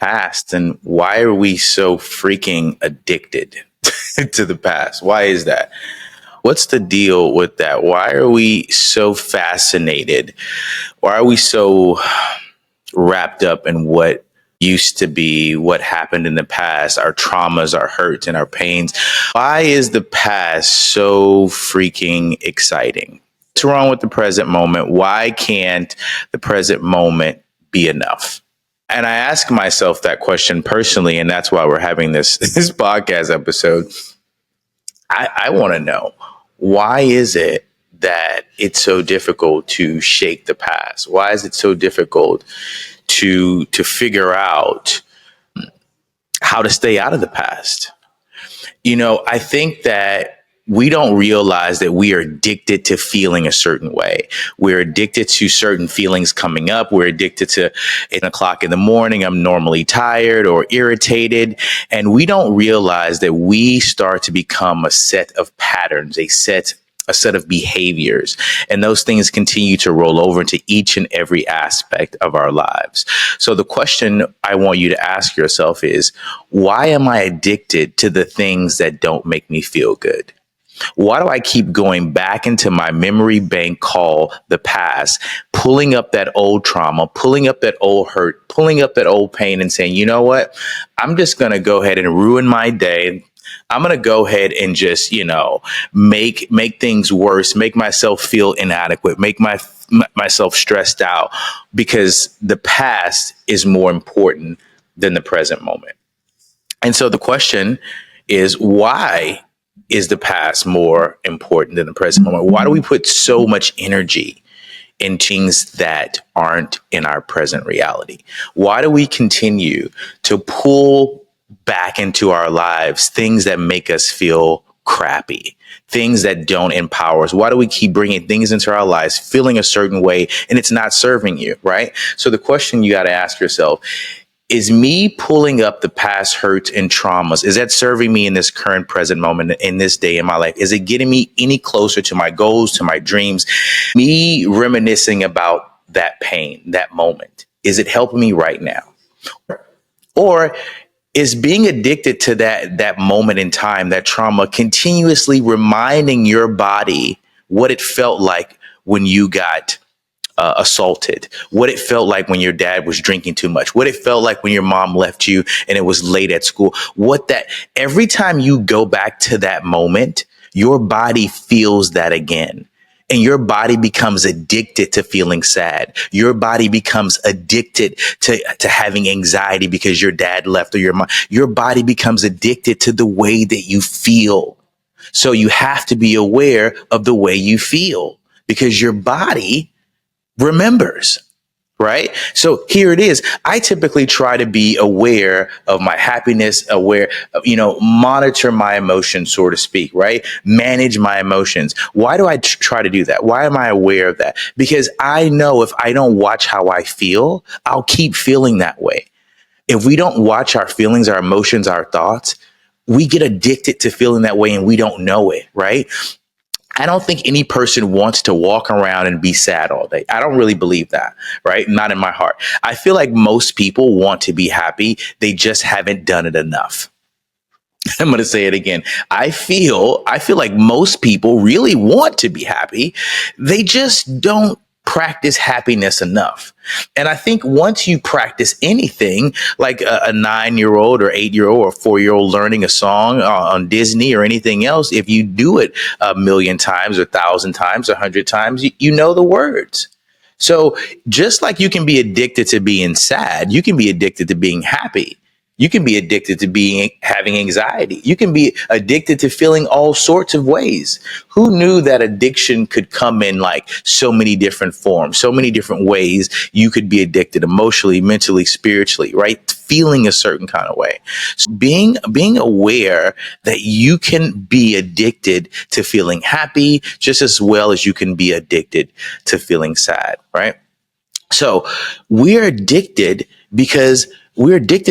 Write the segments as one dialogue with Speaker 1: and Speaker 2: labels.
Speaker 1: past, and why are we so freaking addicted to the past? Why is that? What's the deal with that? Why are we so fascinated? Why are we so wrapped up in what used to be, what happened in the past, our traumas, our hurts, and our pains? Why is the past so freaking exciting? What's wrong with the present moment? Why can't the present moment be enough? And I ask myself that question personally, and that's why we're having this podcast episode. I want to know, why is it that it's so difficult to shake the past? Why is it so difficult to figure out how to stay out of the past? I think that we don't realize that we are addicted to feeling a certain way. We're addicted to certain feelings coming up. We're addicted to 8 o'clock in the morning. I'm normally tired or irritated. And we don't realize that we start to become a set of patterns, a set of behaviors. And those things continue to roll over into each and every aspect of our lives. So the question I want you to ask yourself is, why am I addicted to the things that don't make me feel good? Why do I keep going back into my memory bank called the past, pulling up that old trauma, pulling up that old hurt, pulling up that old pain and saying, you know what? I'm just going to go ahead and ruin my day. I'm going to go ahead and just, make things worse, make myself feel inadequate, make myself stressed out, because the past is more important than the present moment. And so the question is, why is the past more important than the present moment? Why do we put so much energy in things that aren't in our present reality? Why do we continue to pull back into our lives things that make us feel crappy, things that don't empower us? Why do we keep bringing things into our lives, feeling a certain way, and it's not serving you, right? So the question you got to ask yourself, is me pulling up the past hurts and traumas, is that serving me in this current present moment, in this day in my life? Is it getting me any closer to my goals, to my dreams? Me reminiscing about that pain, that moment, is it helping me right now? Or is being addicted to that moment in time, that trauma, continuously reminding your body what it felt like when you got assaulted, what it felt like when your dad was drinking too much, what it felt like when your mom left you and it was late at school, every time you go back to that moment, your body feels that again. And your body becomes addicted to feeling sad. Your body becomes addicted to having anxiety because your dad left or your mom. Your body becomes addicted to the way that you feel. So you have to be aware of the way you feel, because your body remembers, right? So here it is. I typically try to be aware of my happiness, monitor my emotions, so to speak, right? Manage my emotions. Why do I try to do that? Why am I aware of that? Because I know if I don't watch how I feel, I'll keep feeling that way. If we don't watch our feelings, our emotions, our thoughts, we get addicted to feeling that way and we don't know it, right? I don't think any person wants to walk around and be sad all day. I don't really believe that, right? Not in my heart. I feel like most people want to be happy. They just haven't done it enough. I'm going to say it again. I feel like most people really want to be happy. They just don't practice happiness enough. And I think once you practice anything, like a 9-year-old or 8-year-old or 4-year-old learning a song on Disney or anything else, if you do it 1,000,000 times or 1,000 times, 100 times, you know the words. So just like you can be addicted to being sad, you can be addicted to being happy. You can be addicted to having anxiety. You can be addicted to feeling all sorts of ways. Who knew that addiction could come in like so many different forms, so many different ways you could be addicted emotionally, mentally, spiritually, right? Feeling a certain kind of way. So being aware that you can be addicted to feeling happy just as well as you can be addicted to feeling sad, right? So we're addicted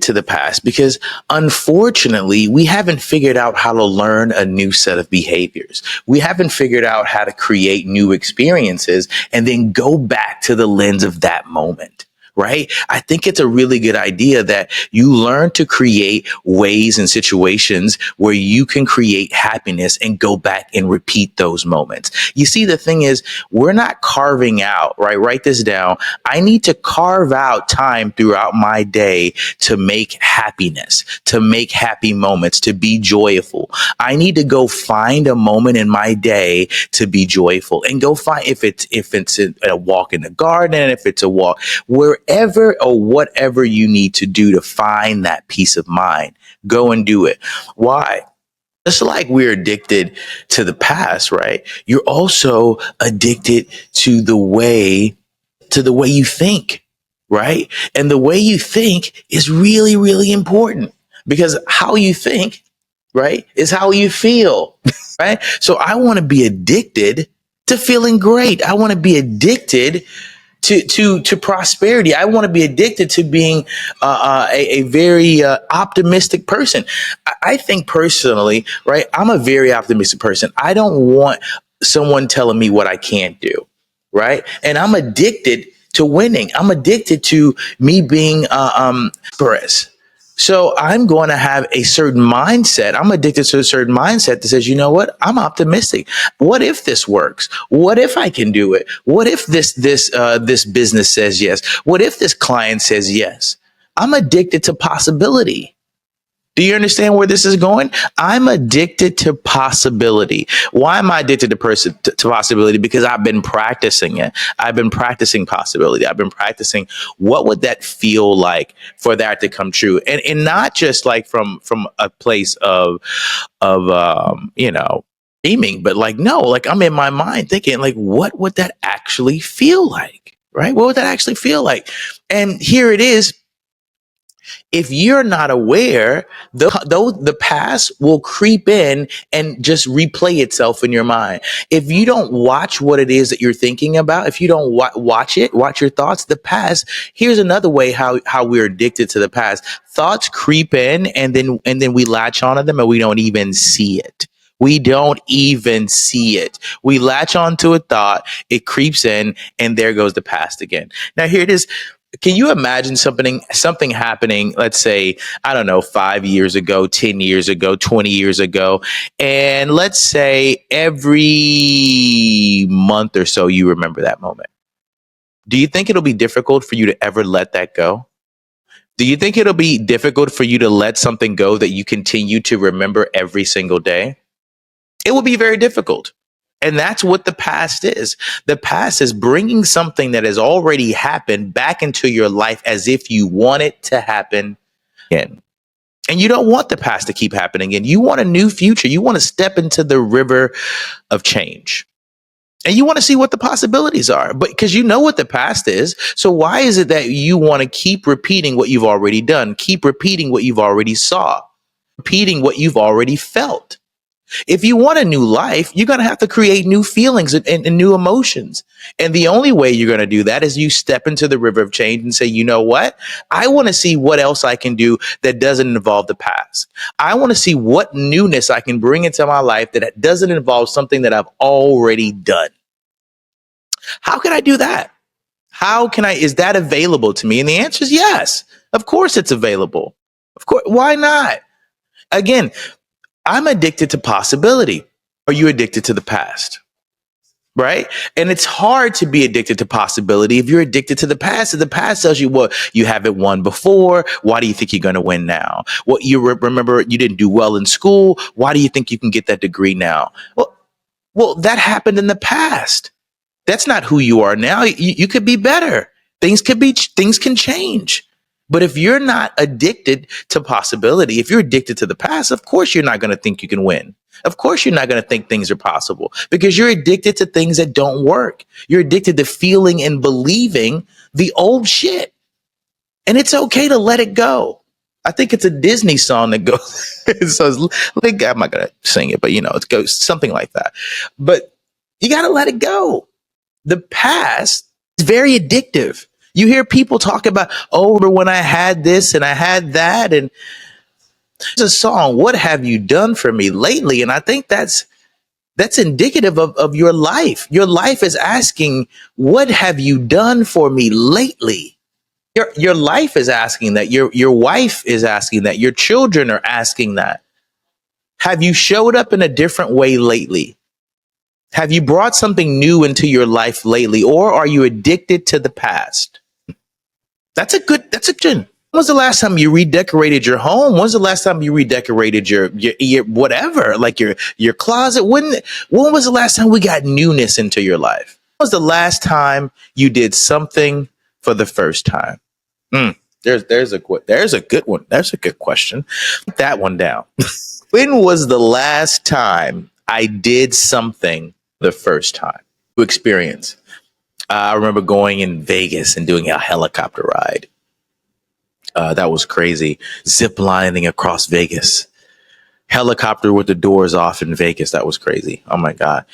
Speaker 1: to the past because unfortunately, we haven't figured out how to learn a new set of behaviors. We haven't figured out how to create new experiences and then go back to the lens of that moment, right? I think it's a really good idea that you learn to create ways and situations where you can create happiness and go back and repeat those moments. You see, the thing is, we're not carving out, right? Write this down. I need to carve out time throughout my day to make happiness, to make happy moments, to be joyful. I need to go find a moment in my day to be joyful and go find if it's a walk in the garden, if it's a walk wherever or whatever you need to do to find that peace of mind. Go and do it. Why? Just like we're addicted to the past, right? You're also addicted to the way you think, right? And the way you think is really, really important because how you think, right, is how you feel, right? So I want to be addicted to feeling great. I want to be addicted to prosperity. I want to be addicted to being a very optimistic person. I think personally, right? I'm a very optimistic person. I don't want someone telling me what I can't do, right? And I'm addicted to winning. I'm addicted to me being prosperous. So I'm going to have a certain mindset. I'm addicted to a certain mindset that says, you know what? I'm optimistic. What if this works? What if I can do it? What if this business says yes? What if this client says yes? I'm addicted to possibility. Do you understand where this is going? I'm addicted to possibility. Why am I addicted to possibility? Because I've been practicing it. I've been practicing possibility. I've been practicing what would that feel like for that to come true, and not just like from a place of aiming, but like no, like I'm in my mind thinking like what would that actually feel like, right? What would that actually feel like? And here it is, if you're not aware, though the past will creep in and just replay itself in your mind. If you don't watch what it is that you're thinking about, if you don't watch your thoughts, the past. Here's another way how we're addicted to the past. Thoughts creep in, and then we latch onto them, and we don't even see it. We don't even see it. We latch onto a thought, it creeps in, and there goes the past again. Now here it is. Can you imagine something happening, let's say, I don't know, 5 years ago, 10 years ago, 20 years ago, and let's say every month or so you remember that moment. Do you think it'll be difficult for you to ever let that go? Do you think it'll be difficult for you to let something go that you continue to remember every single day? It will be very difficult. And that's what the past is. The past is bringing something that has already happened back into your life as if you want it to happen again. And you don't want the past to keep happening again. You want a new future. You want to step into the river of change. And you want to see what the possibilities are, but because you know what the past is. So why is it that you want to keep repeating what you've already done? Keep repeating what you've already saw, repeating what you've already felt. If you want a new life, you're going to have to create new feelings and new emotions. And the only way you're going to do that is you step into the river of change and say, you know what? I want to see what else I can do that doesn't involve the past. I want to see what newness I can bring into my life that doesn't involve something that I've already done. How can I do that? Is that available to me? And the answer is yes. Of course it's available. Of course. Why not? Again, I'm addicted to possibility. Are you addicted to the past? Right? And it's hard to be addicted to possibility if you're addicted to the past. If the past tells you, well, you haven't won before. Why do you think you're going to win now? Well, remember you didn't do well in school. Why do you think you can get that degree now? Well, that happened in the past. That's not who you are now. You could be better. Things can change. But if you're not addicted to possibility, if you're addicted to the past, of course you're not going to think you can win. Of course you're not going to think things are possible because you're addicted to things that don't work. You're addicted to feeling and believing the old shit. And it's okay to let it go. I think it's a Disney song that goes, so like, I'm not going to sing it, but it goes something like that. But you got to let it go. The past is very addictive. You hear people talk about, oh, remember when I had this and I had that. And there's a song, What Have You Done For Me Lately? And I think that's indicative of your life. Your life is asking, what have you done for me lately? Your life is asking that. Your wife is asking that. Your children are asking that. Have you showed up in a different way lately? Have you brought something new into your life lately, or are you addicted to the past? That's a good. When was the last time you redecorated your home? When was the last time you redecorated your whatever, like your closet? When was the last time we got newness into your life? When was the last time you did something for the first time? Mm, there's a good one. That's a good question. Put that one down. When was the last time I did something the first time? Experience. I remember going in Vegas and doing a helicopter ride. That was crazy. Zip lining across Vegas. Helicopter with the doors off in Vegas. That was crazy. Oh my God.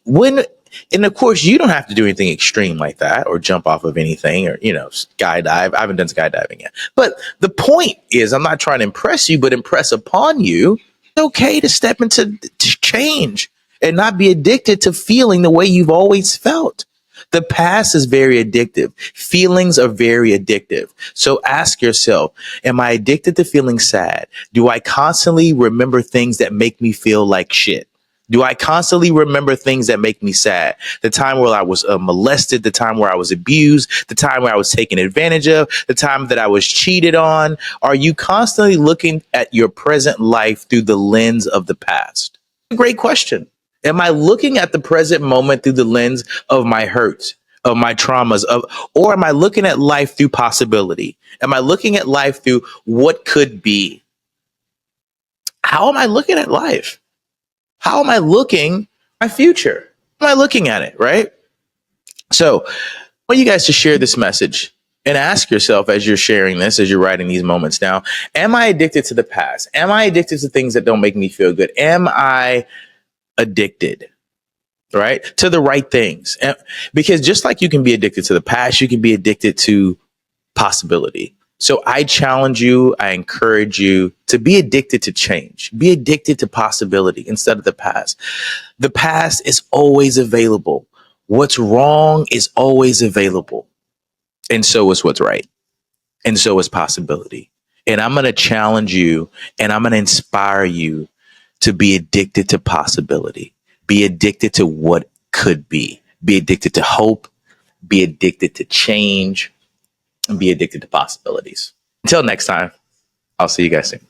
Speaker 1: When, and of course, you don't have to do anything extreme like that or jump off of anything or, skydive. I haven't done skydiving yet. But the point is, I'm not trying to impress you, but impress upon you. It's okay to step into to change and not be addicted to feeling the way you've always felt. The past is very addictive. Feelings are very addictive. So ask yourself, am I addicted to feeling sad? Do I constantly remember things that make me feel like shit? Do I constantly remember things that make me sad? The time where I was molested, the time where I was abused, the time where I was taken advantage of, the time that I was cheated on. Are you constantly looking at your present life through the lens of the past? A great question. Am I looking at the present moment through the lens of my hurts, of my traumas, or am I looking at life through possibility? Am I looking at life through what could be? How am I looking at life? How am I looking at my future? How am I looking at it, right? So I want you guys to share this message and ask yourself as you're sharing this, as you're writing these moments down, am I addicted to the past? Am I addicted to things that don't make me feel good? Am I addicted, right, to the right things? Because just like you can be addicted to the past, you can be addicted to possibility. So I challenge you, I encourage you to be addicted to change, be addicted to possibility instead of the past. The past is always available. What's wrong is always available. And so is what's right. And so is possibility. And I'm going to challenge you and I'm going to inspire you to be addicted to possibility, be addicted to what could be addicted to hope, be addicted to change, and be addicted to possibilities. Until next time, I'll see you guys soon.